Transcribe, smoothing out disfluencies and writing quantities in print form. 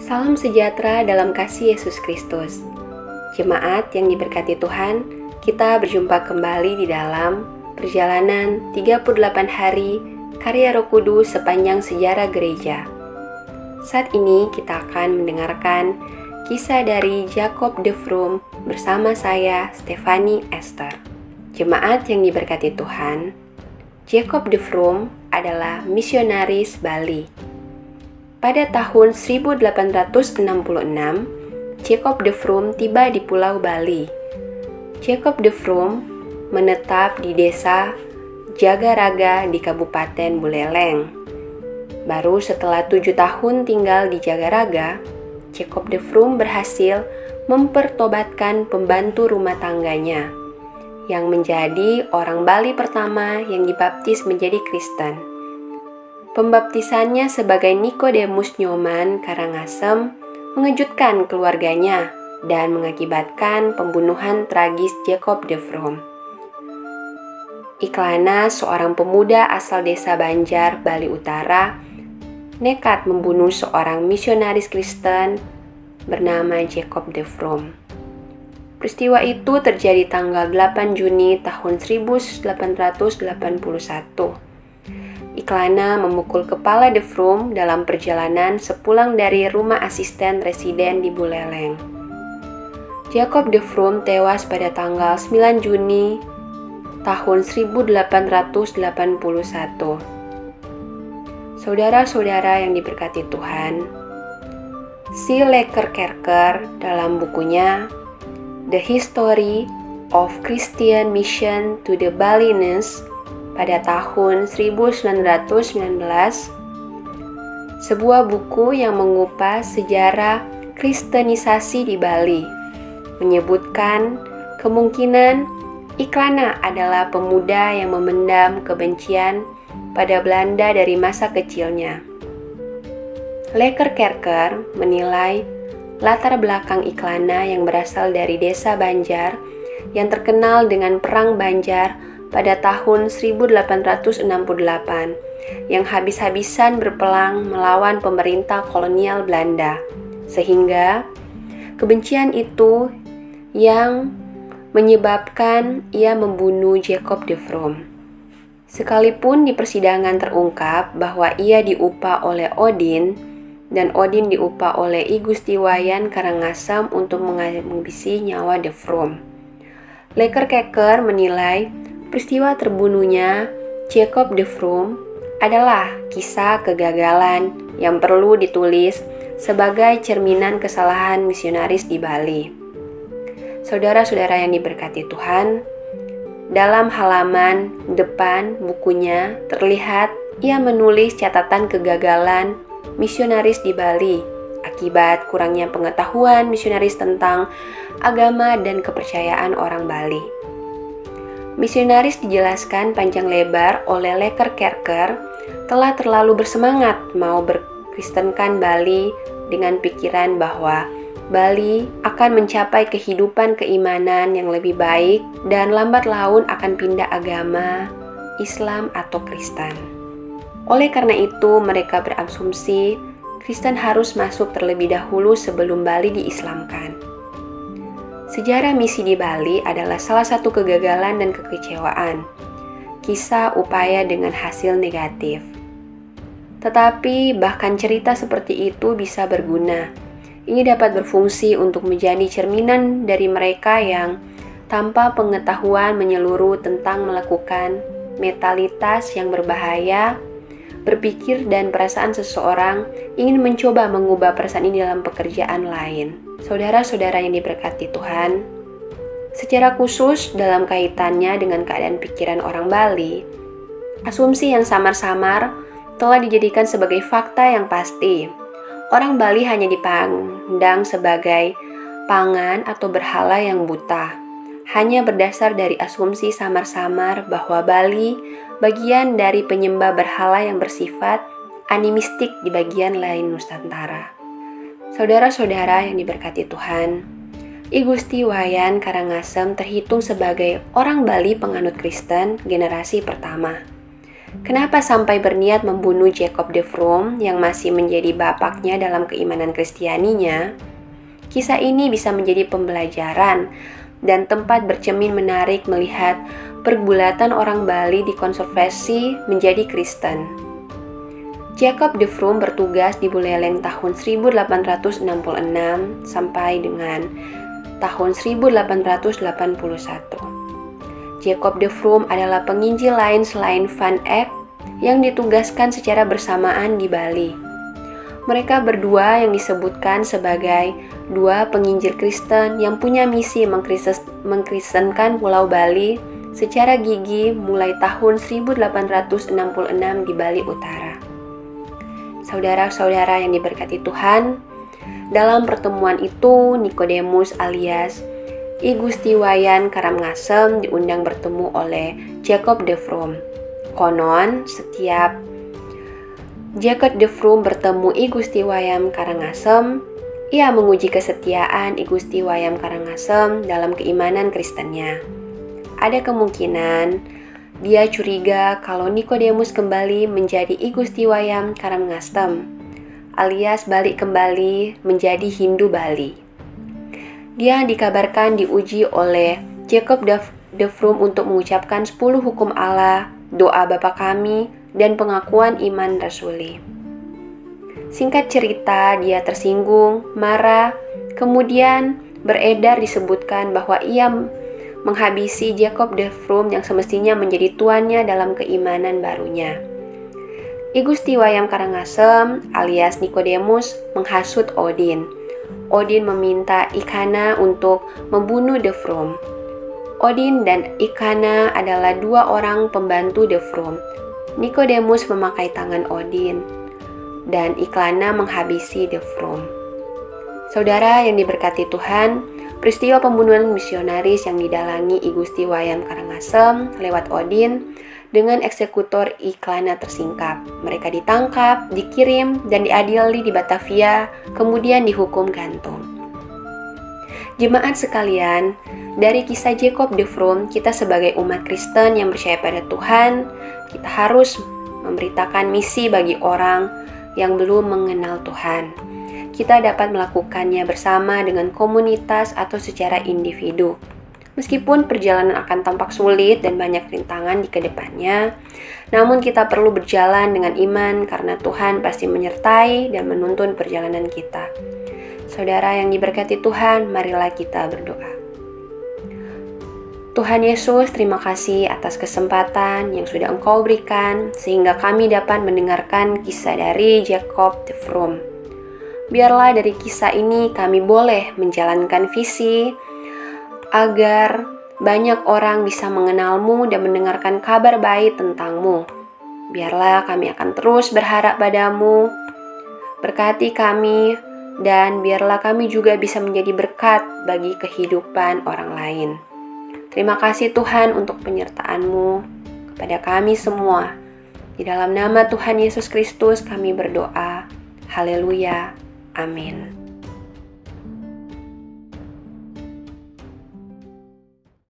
Salam sejahtera dalam kasih Yesus Kristus. Jemaat yang diberkati Tuhan, kita berjumpa kembali di dalam perjalanan 38 hari karya Roh Kudus sepanjang sejarah gereja. Saat ini kita akan mendengarkan kisah dari Jacob de Vroom bersama saya, Stephanie Esther. Jemaat yang diberkati Tuhan, Jacob de Vroom adalah misionaris Bali. Pada tahun 1866, Jacob de Vroom tiba di Pulau Bali. Jacob de Vroom menetap di desa Jagaraga di Kabupaten Buleleng. Baru setelah 7 tahun tinggal di Jagaraga, Jacob de Vroom berhasil mempertobatkan pembantu rumah tangganya, yang menjadi orang Bali pertama yang dibaptis menjadi Kristen. Pembaptisannya sebagai Nikodemus Nyoman Karangasem mengejutkan keluarganya dan mengakibatkan pembunuhan tragis Jacob de Vroom. Iklana, seorang pemuda asal desa Banjar, Bali Utara, nekat membunuh seorang misionaris Kristen bernama Jacob de Vroom. Peristiwa itu terjadi tanggal 8 Juni tahun 1881. Iklana memukul kepala de Vroom dalam perjalanan sepulang dari rumah asisten residen di Buleleng. Jacob de Vroom tewas pada tanggal 9 Juni tahun 1881. Saudara-saudara yang diberkati Tuhan, C. Lekker-Kerker dalam bukunya The History of Christian Mission to the Balinese pada tahun 1919, sebuah buku yang mengupas sejarah kristenisasi di Bali, menyebutkan kemungkinan Iklana adalah pemuda yang memendam kebencian pada Belanda dari masa kecilnya. Lekker-Kerker menilai latar belakang Iklana yang berasal dari desa Banjar yang terkenal dengan Perang Banjar pada tahun 1868 yang habis-habisan berperang melawan pemerintah kolonial Belanda, sehingga kebencian itu yang menyebabkan ia membunuh Jacob de Vroom. Sekalipun di persidangan terungkap bahwa ia diupah oleh Odin dan Odin diupah oleh I Gusti Wayan Karangasem untuk menghabisi nyawa de Vroom, Lekker-Kerker menilai peristiwa terbunuhnya Jacob de Vroom adalah kisah kegagalan yang perlu ditulis sebagai cerminan kesalahan misionaris di Bali. Saudara-saudara yang diberkati Tuhan, dalam halaman depan bukunya terlihat ia menulis catatan kegagalan misionaris di Bali akibat kurangnya pengetahuan misionaris tentang agama dan kepercayaan orang Bali. Misionaris dijelaskan panjang lebar oleh Lekker-Kerker telah terlalu bersemangat mau berkristenkan Bali dengan pikiran bahwa Bali akan mencapai kehidupan keimanan yang lebih baik dan lambat laun akan pindah agama Islam atau Kristen. Oleh karena itu, mereka berasumsi Kristen harus masuk terlebih dahulu sebelum Bali diislamkan. Sejarah misi di Bali adalah salah satu kegagalan dan kekecewaan, kisah upaya dengan hasil negatif. Tetapi bahkan cerita seperti itu bisa berguna. Ini dapat berfungsi untuk menjadi cerminan dari mereka yang tanpa pengetahuan menyeluruh tentang melakukan mentalitas yang berbahaya, berpikir dan perasaan seseorang ingin mencoba mengubah perasaan ini dalam pekerjaan lain. Saudara-saudara yang diberkati Tuhan, secara khusus dalam kaitannya dengan keadaan pikiran orang Bali, asumsi yang samar-samar telah dijadikan sebagai fakta yang pasti. Orang Bali hanya dipandang sebagai pangan atau berhala yang buta, hanya berdasar dari asumsi samar-samar bahwa Bali bagian dari penyembah berhala yang bersifat animistik di bagian lain Nusantara. Saudara-saudara yang diberkati Tuhan, I Gusti Wayan Karangasem terhitung sebagai orang Bali penganut Kristen generasi pertama. Kenapa sampai berniat membunuh Jacob de Vroom yang masih menjadi bapaknya dalam keimanan Kristianinya? Kisah ini bisa menjadi pembelajaran dan tempat bercermin menarik melihat pergulatan orang Bali dikonversi menjadi Kristen. Jacob de Vroom bertugas di Buleleng tahun 1866 sampai dengan tahun 1881. Jacob de Vroom adalah penginjil lain selain Van Eyck yang ditugaskan secara bersamaan di Bali. Mereka berdua yang disebutkan sebagai dua penginjil Kristen yang punya misi mengkristenkan Pulau Bali secara gigih mulai tahun 1866 di Bali Utara. Saudara-saudara yang diberkati Tuhan, dalam pertemuan itu Nikodemus alias I Gusti Wayan Karangasem diundang bertemu oleh Jacob de Vroom. Konon, setiap Jacob de Vroom bertemu I Gusti Wayan Karangasem, ia menguji kesetiaan I Gusti Wayan Karangasem dalam keimanan Kristennya. Ada kemungkinan dia curiga kalau Nikodemus kembali menjadi I Gusti Wayan Karangasem, alias balik kembali menjadi Hindu Bali. Dia dikabarkan diuji oleh Jacob de Vroom untuk mengucapkan 10 hukum Allah, doa Bapa Kami, dan pengakuan iman rasuli. Singkat cerita, dia tersinggung, marah, kemudian beredar disebutkan bahwa ia menghabisi Jacob de Vroom yang semestinya menjadi tuannya dalam keimanan barunya. I Gusti Wayan Karangasem alias Nikodemus menghasut Odin. Odin meminta Ikana untuk membunuh de Vroom. Odin dan Ikana adalah dua orang pembantu de Vroom. Nikodemus memakai tangan Odin, dan Ikana menghabisi de Vroom. Saudara yang diberkati Tuhan, peristiwa pembunuhan misionaris yang didalangi I Gusti Wayan Karangasem lewat Odin dengan eksekutor Ikana tersingkap. Mereka ditangkap, dikirim, dan diadili di Batavia, kemudian dihukum gantung. Jemaat sekalian, dari kisah Jacob de Vroom, kita sebagai umat Kristen yang percaya pada Tuhan, kita harus memberitakan misi bagi orang yang belum mengenal Tuhan. Kita dapat melakukannya bersama dengan komunitas atau secara individu. Meskipun perjalanan akan tampak sulit dan banyak rintangan di kedepannya, namun kita perlu berjalan dengan iman karena Tuhan pasti menyertai dan menuntun perjalanan kita. Saudara yang diberkati Tuhan, marilah kita berdoa. Tuhan Yesus, terima kasih atas kesempatan yang sudah Engkau berikan sehingga kami dapat mendengarkan kisah dari Jacob de Vroom. Biarlah dari kisah ini kami boleh menjalankan visi agar banyak orang bisa mengenal-Mu dan mendengarkan kabar baik tentang-Mu. Biarlah kami akan terus berharap pada-Mu, berkati kami, dan biarlah kami juga bisa menjadi berkat bagi kehidupan orang lain. Terima kasih Tuhan untuk penyertaan-Mu kepada kami semua. Di dalam nama Tuhan Yesus Kristus kami berdoa. Haleluya. Amin.